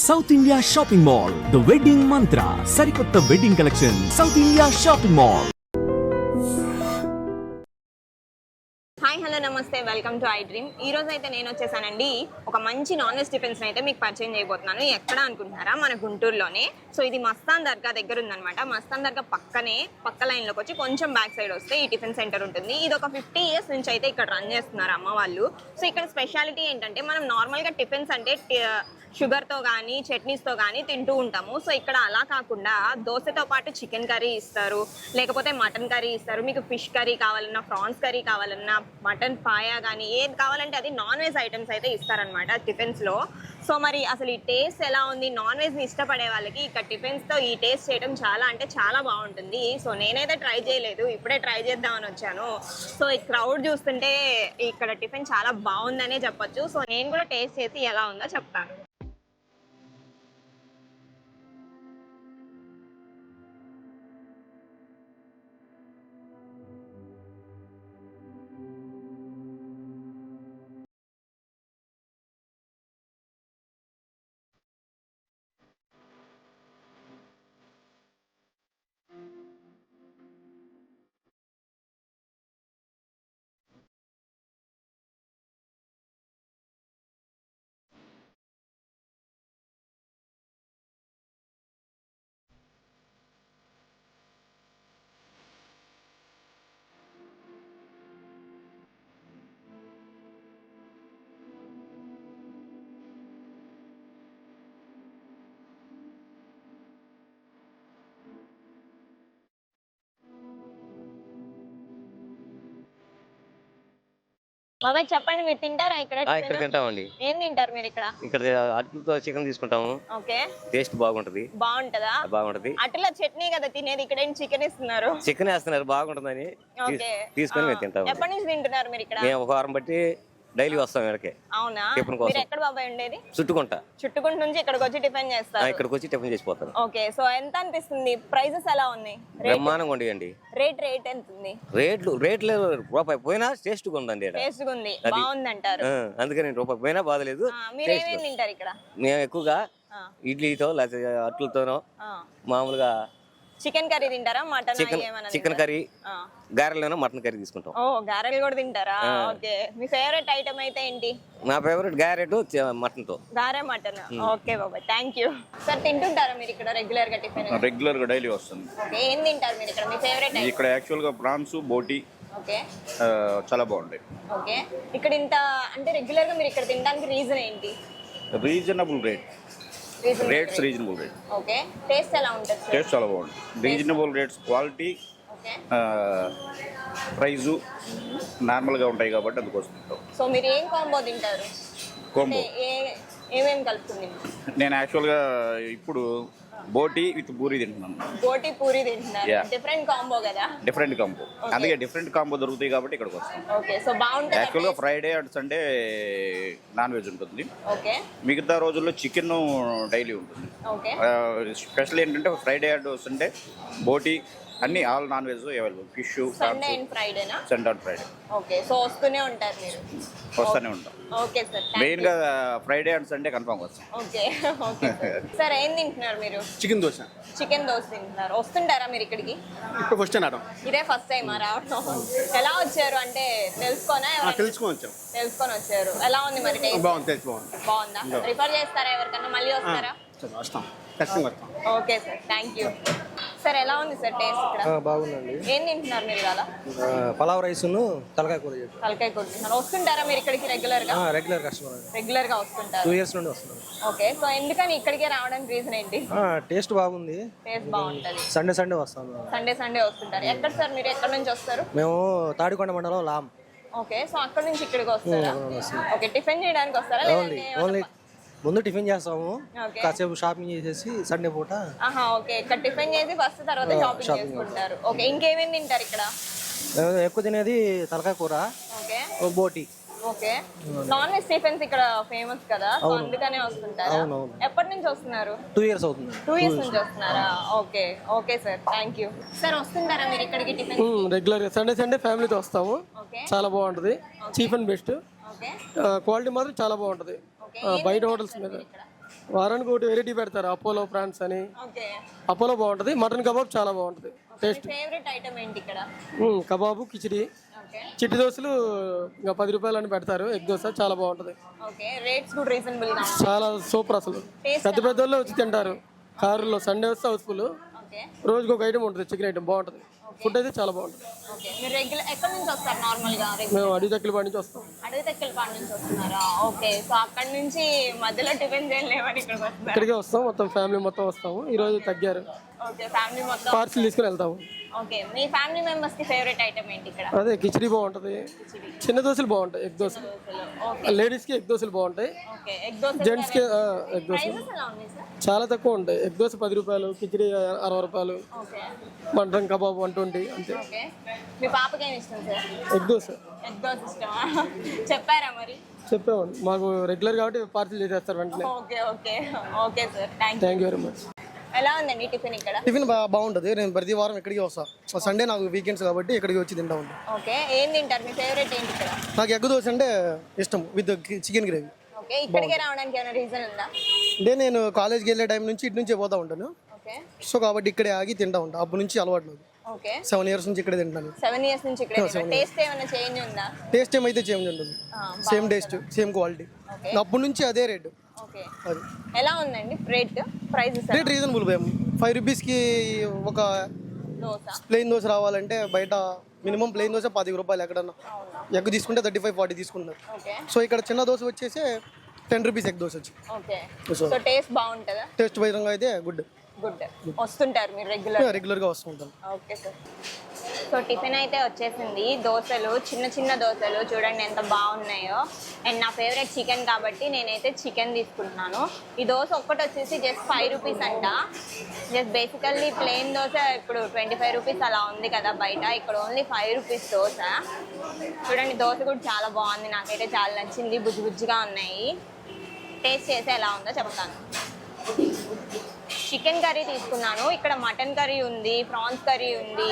South India shopping mall, the wedding మంత్ర, సరికొత్త wedding collection, south India shopping mall. Hi hello నమస్తే, welcome to I dream. ఈ రోజు అయితే నేను వచ్చేసానండి ఒక మంచి నాన్ వెజ్ టిఫిన్స్ అయితే మీకు పరిచయం చేయబోతున్నాను. ఎక్కడ అనుకుంటున్నారా? మన గుంటూరులోనే. సో ఇది మస్తాన్ దర్గా దగ్గర ఉందన్నమాట. మస్తాన్ దర్గా పక్కనే పక్క లైన్లోకి వచ్చి కొంచెం బ్యాక్ సైడ్ వస్తే ఈ టిఫిన్ సెంటర్ ఉంటుంది. ఇది ఒక 50 years నుంచి అయితే ఇక్కడ రన్ చేస్తున్నారు అమ్మ వాళ్ళు. సో ఇక్కడ స్పెషాలిటీ ఏంటంటే, మనం నార్మల్గా టిఫిన్స్ అంటే షుగర్తో కానీ చట్నీస్తో కానీ తింటూ ఉంటాము. సో ఇక్కడ అలా కాకుండా దోశతో పాటు చికెన్ కర్రీ ఇస్తారు, లేకపోతే మటన్ కర్రీ ఇస్తారు. మీకు ఫిష్ కర్రీ కావాలన్నా, ప్రాన్స్ కర్రీ కావాలన్నా, మటన్ పాయా కానీ ఏది కావాలంటే అది నాన్ వెజ్ ఐటమ్స్ అయితే ఇస్తారనమాట టిఫిన్స్లో. సో మరి అసలు ఈ టేస్ట్ ఎలా ఉంది? నాన్ వెజ్ని ఇష్టపడే వాళ్ళకి ఇక్కడ టిఫిన్స్తో ఈ టేస్ట్ చేయడం చాలా అంటే చాలా బాగుంటుంది. సో నేనైతే ట్రై చేయలేదు, ఇప్పుడే ట్రై చేద్దామని వచ్చాను. సో ఈ క్రౌడ్ చూస్తుంటే ఇక్కడ టిఫిన్ చాలా బాగుందనే చెప్పొచ్చు. సో నేను కూడా టేస్ట్ చేసి ఎలా ఉందో చెప్తాను. బాబాయ్ చెప్పండి, మీరు తింటారా ఇక్కడ? ఇక్కడ తింటామండి. ఏం తింటారు మీరు ఇక్కడ? ఇక్కడ అట్లతో చికెన్ తీసుకుంటాము. ఓకే, టేస్ట్ బాగుంటది. బాగుంటదా? బాగుంటది. అట్లా చట్నీ కదా తినేది, ఇక్కడ ఏం చికెన్ ఇస్తున్నారు? చికెన్ వేస్తున్నారు, బాగుంటుందని తీసుకొని మేము తింటాము. ఎప్పటి నుంచి తింటున్నారు మీరు ఇక్కడ? మేము ఒక వారం బట్టి డైలీ వస్తాం ఇక్కడికి. అవునా? టిఫిన్ కోసం. మీరు ఎక్కడ బాబాయ్ ఉండేది? చుట్టుకుంట నుంచి ఇక్కడికి వచ్చి టిఫిన్ చేస్తారు? ఇక్కడికి వచ్చి టిఫిన్ చేసిపోతాను. ఓకే, సో ఎంత అనిపిస్తుంది? ప్రైజెస్ ఎలా ఉన్నాయి? బ్రహ్మాండంగా ఉండేయండి. రేట్ ఎంత ఉంది? రేట్లు రూపాయి పోయినా టేస్ట్ ఉందండి. టేస్ట్ ఉంది, బాగుంది అంటారు. అందుకని రూపాయి పోయినా బాధలేదు. మీరు ఏమేమి తింటారు ఇక్కడ? మేము ఎక్కువగా ఇడ్లీతో లేకపోతే అట్లతోనో మామూలుగా చికెన్ కర్రీ తింటారా? మటన్? చికెన్ కర్రీ, గారెలోనో మటన్ కర్రీ తీసుకుంటాం. ఓ, గారెలు కూడా తింటారా? ఓకే, మీ ఫేవరెట్ ఐటమ్ అయితే ఏంటి? నా ఫేవరెట్ గారెట్ మటన్ తో. గారె మటన్. ఓకే బాబాయ్, థ్యాంక్ యూ. సార్ తింటుంటారా మీరు ఇక్కడ రెగ్యులర్ గా టిఫిన్? రెగ్యులర్ గా డైలీ వస్తుంది. ఓకే, ఏం తింటారు మీరు ఇక్కడ? మీ ఫేవరెట్ ఇక్కడ యాక్చువల్ గా ప్రాన్స్, బోటి ఓకే చాలా బాగుంటాయి. ఓకే, ఇక్కడ ఇంత అంటే రెగ్యులర్ గా మీరు ఇక్కడ తినడానికి రీజన్ ఏంటి? Reasonable rates reasonable rate. Okay, taste ఎలా ఉంటుంది? టేస్ట్ చాలా బాగుంటుంది. రీజనబుల్ రేట్స్, క్వాలిటీ, ప్రైజు నార్మల్గా ఉంటాయి కాబట్టి అందుకోసం. సో మీరు ఏం కాంబో తింటారు? కాంబో ఏమేమి కలుపుతుంది? నేను యాక్చువల్గా ఇప్పుడు బోటి విత్ పూరి తింటున్నాను. బోటి పూరి తింటున్నారు? డిఫరెంట్ కాంబో కదా? డిఫరెంట్ కాంబో, అందుకే డిఫరెంట్ కాంబో దొరుకుతాయి కాబట్టి ఇక్కడికి వస్తాను. ఓకే, సో బాగుంటుంది. యాక్చువల్గా Friday and Sunday non veg ఉంటుంది. ఓకే, మిగతా రోజుల్లో చికెన్ డైలీ ఉంటుంది. ఓకే, స్పెషల్ ఏంటంటే ఫ్రైడే అండ్ సండే బోటి అన్ని all non veg available. Fish, Sunday and ఫ్రైడేనా? Sunday and Friday. Okay, so వస్తూనే ఉంటారు మీరు? వస్తూనే ఉంటాం. ఓకే సార్, మెయిన్ గా ఫ్రైడే అండ్ సండే కన్ఫర్మ్ వస్తాం. ఓకే ఓకే సార్, ఏం తింటున్నారు మీరు? చికెన్ దోశ. చికెన్ దోశ తింటున్నారు. వస్తుంటారా మీరు ఇక్కడికి? ఇప్పుడు ఫస్ట్ టైం. ఇదే ఫస్ట్ టైం రావడం? ఎలా వచ్చారు అంటే తెలుసుకొని వచ్చారు. ఎలా ఉంది మరి టేస్ట్? బాగుందా? రిఫర్ చేస్తారా ఎవరికన్నా? మళ్ళీ వస్తారా? Okay sir, thank you. Sir ఎలా ఉంది సార్ టేస్ట్ ఇక్కడ? బాగుందండి. ఏం తింటున్నారు మీరు ఇవాళ? పలావ్ రైస్ తలకాయ కూర. తలకాయ కూర తింటున్నారు. వస్తుంటారా మీరు ఇక్కడికి రెగ్యులర్ గా? Regular customer. రెగ్యులర్ గా వస్తుంటారు? 2 years నుండి వస్తున్నారు. ఓకే, సో ఎందుకని ఇక్కడికే రావడానికి రీజన్ ఏంటి? టేస్ట్ బాగుంది. టేస్ట్ బాగుంటది. సండే వస్తాము. సండే వస్తుంటారు. ఎక్కడ సార్ మీరు? ఎక్కడ నుంచి వస్తారు? మేము తాడికొండ మండలం లామ్. ఓకే, సో అక్కడ నుంచి ఇక్కడికి వస్తారా? ఓకే, టిఫిన్ చేయడానికి వస్తారా? ఓన్లీ ముందు టిఫిన్ చేస్తాము, కాసేపు షాపింగ్ చేసేసి సండే పూట. ఓకే, ఇక్కడ టిఫిన్ చేసి ఫస్ట్ తర్వాత షాపింగ్ చేసుకుంటారు. ఓకే, ఇంకేమేమి తింటారు ఇక్కడ? ఎక్కువ తినేది తలకాయ కూర, బోటి. ఓకే, నాన్ వెజ్ టిఫిన్స్ ఇక్కడ ఫేమస్ కదా, సో అందుకనే వస్తుంటారా? ఎప్పటి నుంచి వస్తున్నారు? 2 years అవుతుంది. 2 years నుంచి వస్తున్నారా? Okay okay sir, thank you. Sir వస్తుంటారా మీరు ఇక్కడికి టిఫిన్? రెగ్యులర్ సండే ఫ్యామిలీతో వస్తాము. చాలా బాగుంటది, చీప్ అండ్ బెస్ట్. క్వాలిటీ మాత్రం చాలా బాగుంటది. బయట హోటల్స్ మీద వారానికి ఒకటి వెరైటీ పెడతారు, అపోలో ప్రాన్స్ అని. ఓకే. అపోలో బాగుంటుంది, మటన్ కబాబ్ చాలా బాగుంటుంది టేస్ట్. ఫేవరెట్ ఐటమ్ ఏంటి ఇక్కడ? Kebab, khichdi, okay. చిట్టి దోశలు ఇంకా 10 రూపాయలు అని పెడతారు. ఎగ్ దోశ చాలా బాగుంటుంది, ఓకే. రేట్స్ కూడా రీజనబుల్ గా చాలా సూపర్. అసలు పెద్ద పెద్ద వాళ్ళు వచ్చి తింటారు. కారులో సండే వస్తే హౌస్ఫుల్. ఓకే. రోజుకి ఒక ఐటమ్ ఉంటుంది, చికెన్ ఐటమ్ బాగుంటుంది. ఫుడ్ అయితే చాలా బాగుంటుంది. ఓకే. మీరు రెగ్యులర్ ఎక్కడి నుంచి వస్తారు నార్మల్ గా? మేము అడిగితెక్కలపాటి నుంచి వస్తాం. అడవితెక్కలపాడు నుంచి వస్తున్నారా? ఓకే. సో అక్కడ నుంచి మధ్యలో టిఫిన్ చేయలేమని ఇక్కడికి వస్తారు. ఇక్కడికే వస్తాం, మొత్తం ఫ్యామిలీ మొత్తం వస్తాము. ఈ రోజు తగ్గారు, ఓకే. ఫ్యామిలీ మొత్తం పార్సిల్ తీసుకుని వెళ్తాము. ఓకే. మీ ఫ్యామిలీ మెంబర్స్ కి ఫేవరెట్ ఐటమ్ ఏంటి ఇక్కడ? అదే కిచిడి బాగుంటుంది, చిన్న దోశలు బాగుంటాయి, ఎగ్ దోశలు. ఓకే. లేడీస్కి ఎగ్ దోశలు బాగుంటాయి, ఓకే. ఎగ్ దోశ జెంట్స్కి ఎగ్ దోశలు ప్రైసెస్ ఎలా ఉన్నాయి సార్? చాలా తక్కువ ఉంటాయి. ఎగ్ దోశ 10 రూపాయలు, కిచిడి 60 రూపాయలు, ఓకే. మటన్ కబాబ్ 120 అంతే. ఓకే. మీ పాపకి ఏమి ఇష్టం sir? Egg dosa egg dosa ఇష్టమా? చెప్పారా మరి? చెప్పామండి, మాకు రెగ్యులర్ కాబట్టి పార్సిల్ చేసేస్తారు వెంటనే. Okay. Okay. Okay sir, thank you. Thank you very much. ఎలా ఉందండి టిఫిన్ ఇక్కడ? టిఫిన్ బాగుంటుంది. నేను ప్రతి వారం ఇక్కడికి వస్తాను. సండే నాకు వీకెండ్స్ కాబట్టి ఇక్కడికి వచ్చి తింటా ఉంటాను. ఓకే. ఏం తింటారు? మీ ఫేవరెట్ ఏంటి ఇక్కడ? నాకు ఎగ్ దోశ అంటే ఇష్టం విత్ చికెన్ గ్రేవీ. ఓకే. ఇక్కడికే రావడానికి ఏమైనా రీజన్ ఉందా? అంటే నేను కాలేజ్కి వెళ్ళే టైం నుంచి ఇటు నుంచే పోతా ఉంటాను. ఓకే. సో కాబట్టి ఇక్కడే ఆగి తింటా ఉంటాను. అప్పటి నుంచి అలవాటు నాకు. ఓకే. 7 years నుంచి ఇక్కడే తింటాను. 7 years నుంచి ఇక్కడే తింటారు. టేస్ట్ ఏమైనా చేంజ్ ఉందా? టేస్ట్ ఏమైతే చేంజ్ ఉంటుంది, same taste same quality. Okay. అప్పటి నుంచి అదే రేటు. ఓకే. అది ఎలా ఉందండి రేట్? Prices rate reasonable. 5 రూపీస్కి ఒక దోశ ప్లెయిన్ దోశ రావాలంటే బయట మినిమం ప్లెయిన్ దోశ 10 రూపాయలు. ఎక్కడన్నా ఎగ్ తీసుకుంటే 35-40 తీసుకుంటున్నారు. ఓకే. సో ఇక్కడ చిన్న దోశ వచ్చేసి 10 రూపీస్ ఎగ్ దోశ వచ్చి. ఓకే. సో టేస్ట్ బాగుంటుందా? టేస్ట్ పరంగా అయితే గుడ్. గుడ్. వస్తుంటారు మీరు రెగ్యులర్? రెగ్యులర్గా వస్తూ ఉంటాను. Okay sir. సో టిఫిన్ అయితే వచ్చేసింది. దోశలు, చిన్న చిన్న దోశలు చూడండి ఎంత బాగున్నాయో. అండ్ నా ఫేవరెట్ చికెన్ కాబట్టి నేనైతే చికెన్ తీసుకుంటున్నాను. ఈ దోశ ఒక్కటి వచ్చేసి జస్ట్ 5 రూపీస్ అంట. జస్ట్ బేసికల్లీ ప్లెయిన్ దోశ ఇప్పుడు 25 రూపీస్ అలా ఉంది కదా బయట. ఇక్కడ ఓన్లీ 5 రూపీస్ దోశ. చూడండి దోశ కూడా చాలా బాగుంది, నాకైతే చాలా నచ్చింది. బుజ్జి బుజ్జిగా ఉన్నాయి. టేస్ట్ చేసి ఎలా ఉందో చెప్తాను. చికెన్ కర్రీ తీసుకున్నాను. ఇక్కడ మటన్ కర్రీ ఉంది, ప్రాన్స్ కర్రీ ఉంది,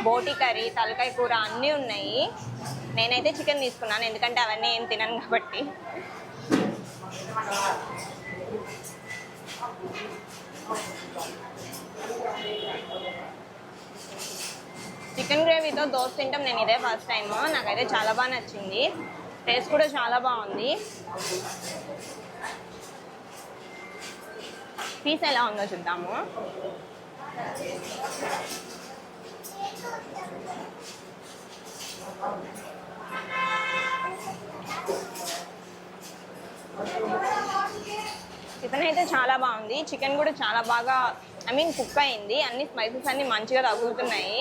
బోటి కర్రీ, తలకాయ కూర అన్నీ ఉన్నాయి. నేనైతే చికెన్ తీసుకున్నాను ఎందుకంటే అవన్నీ ఏం తినను కాబట్టి. చికెన్ గ్రేవీతో దోశ తింటాం నేను ఇదే ఫస్ట్ టైం. నాకైతే చాలా బాగా నచ్చింది. టేస్ట్ కూడా చాలా బాగుంది. పీస్ ఎలా ఉందో చూద్దాము. చికెన్ అయితే చాలా బాగుంది. చికెన్ కూడా చాలా బాగా కుక్ అయింది. అన్ని స్పైసెస్ అన్ని మంచిగా తగులుతున్నాయి.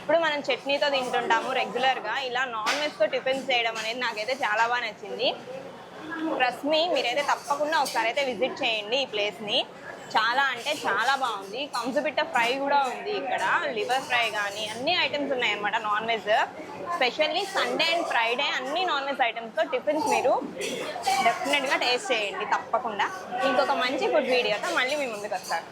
ఎప్పుడు మనం చట్నీతో తింటుంటాము రెగ్యులర్గా. ఇలా నాన్ వెజ్తో టిఫిన్స్ చేయడం అనేది నాకైతే చాలా బాగా నచ్చింది. ట్రస్ట్ మీ, మీరైతే తప్పకుండా ఒకసారి అయితే విజిట్ చేయండి ఈ ప్లేస్ని. చాలా అంటే చాలా బాగుంది. కంసుపిట్ట ఫ్రై కూడా ఉంది ఇక్కడ, లివర్ ఫ్రై కానీ అన్ని ఐటమ్స్ ఉన్నాయన్నమాట non veg. Specially Sunday and Friday అన్ని నాన్ వెజ్ ఐటమ్స్తో టిఫిన్స్ మీరు డెఫినెట్గా టేస్ట్ చేయండి తప్పకుండా. ఇంకొక మంచి ఫుడ్ వీడియోతో మళ్ళీ మీ ముందుకు వస్తాను.